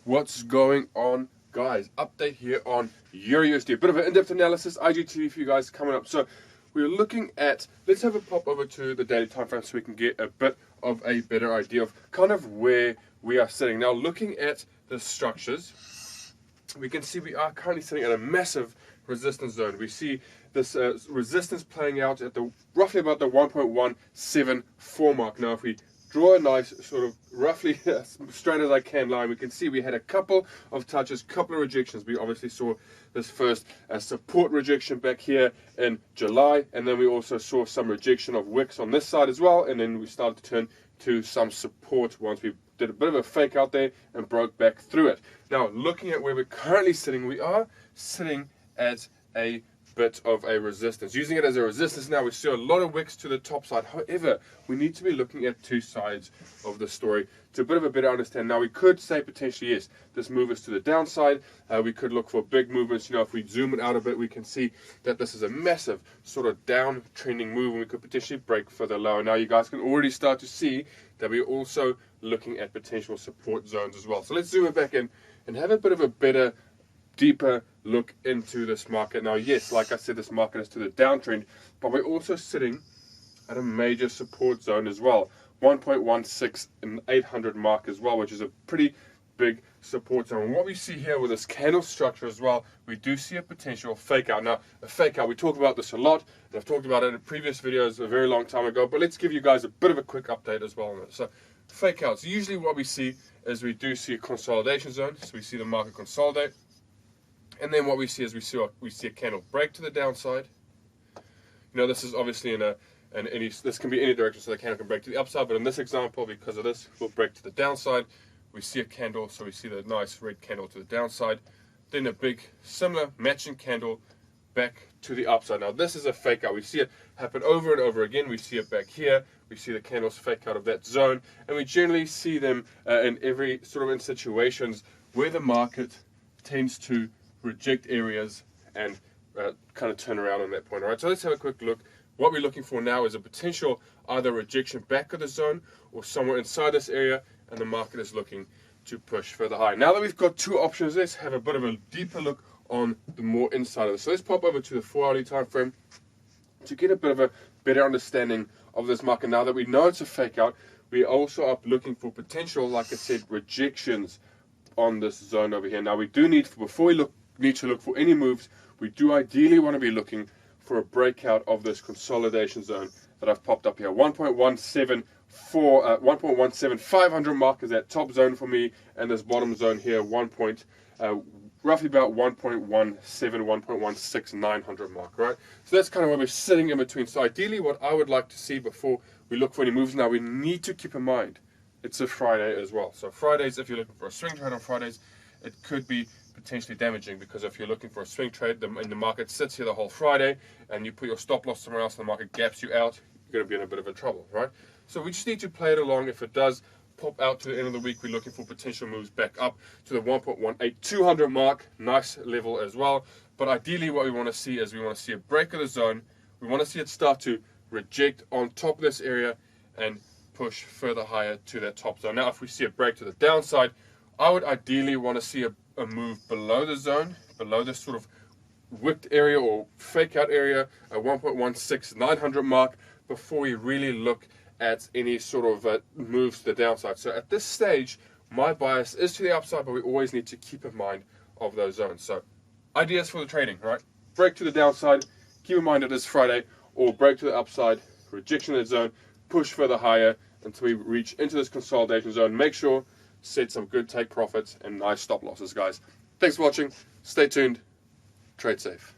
What's going on, guys? Update here on EUR USD. A bit of an in-depth analysis, IGTV for you guys coming up. So we're looking at, let's have a pop over to the daily time frame so we can get a bit of a better idea of kind of where we are sitting. Now, looking at the structures, we can see we are currently sitting at a massive resistance zone. We see this resistance playing out at the roughly about the 1.174 mark. Now, if we draw a nice sort of roughly straight as I can line, we can see we had a couple of touches, couple of rejections. We obviously saw this first support rejection back here in July, and then we also saw some rejection of wicks on this side as well, and then we started to turn to some support once we did a bit of a fake out there and broke back through it. Now, looking at where we're currently sitting, we are sitting at a bit of a resistance. Using it as a resistance now, we see a lot of wicks to the top side. However, we need to be looking at two sides of the story to a bit of a better understand. Now, we could say potentially, yes, this move is to the downside. We could look for big movements. You know, if we zoom it out a bit, we can see that this is a massive sort of down trending move, and we could potentially break further lower. Now, you guys can already start to see that we're also looking at potential support zones as well. So let's zoom it back in and have a bit of a better, deeper look into this market. Now, yes, like I said, this market is to the downtrend, but we're also sitting at a major support zone as well, 1.16 and 800 mark as well, which is a pretty big support zone. And what we see here with this candle structure as well, we do see a potential fake out. Now, a fake out, we talk about this a lot, and I've talked about it in previous videos a very long time ago, but let's give you guys a bit of a quick update as well on this. So, fake outs, usually what we see is we do see a consolidation zone, so we see the market consolidate. And then what we see is we see a candle break to the downside. You know, this is obviously this can be any direction, so the candle can break to the upside. But in this example, because of this, we'll break to the downside. We see a candle, so we see the nice red candle to the downside. Then a big similar matching candle back to the upside. Now, this is a fake out. We see it happen over and over again. We see it back here. We see the candles fake out of that zone, and we generally see them in every sort of in situations where the market tends to reject areas and kind of turn around on that point. All right, so let's have a quick look. What we're looking for now is a potential either rejection back of the zone or somewhere inside this area, and the market is looking to push further high. Now that we've got two options, let's have a bit of a deeper look on the more inside of this. So let's pop over to the 4-hourly time frame to get a bit of a better understanding of this market. Now that we know it's a fake out, we also are looking for potential, like I said, rejections on this zone over here. Now, we do need, before we need to look for any moves, we do ideally want to be looking for a breakout of this consolidation zone that I've popped up here. 1.17500 mark is that top zone for me, and this bottom zone here, roughly about 1.16900 mark, right? So that's kind of where we're sitting in between. So ideally, what I would like to see before we look for any moves, now we need to keep in mind it's a Friday as well. So Fridays, if you're looking for a swing trade on Fridays, it could be potentially damaging, because if you're looking for a swing trade and the market sits here the whole Friday and you put your stop loss somewhere else and the market gaps you out, you're going to be in a bit of a trouble, right? So we just need to play it along. If it does pop out to the end of the week, we're looking for potential moves back up to the 1.18200 mark, nice level as well. But ideally what we want to see is we want to see a break of the zone. We want to see it start to reject on top of this area and push further higher to that top zone. Now, if we see a break to the downside, I would ideally want to see a move below the zone, below this sort of whipped area or fake out area at 1.16900 mark, before we really look at any sort of moves to the downside. So at this stage, my bias is to the upside, but we always need to keep in mind of those zones. So ideas for the trading, right? Break to the downside, keep in mind it is Friday, or break to the upside, rejection of the zone, push further higher until we reach into this consolidation zone. Make sure set some good take profits and nice stop losses, guys. Thanks for watching. Stay tuned. Trade safe.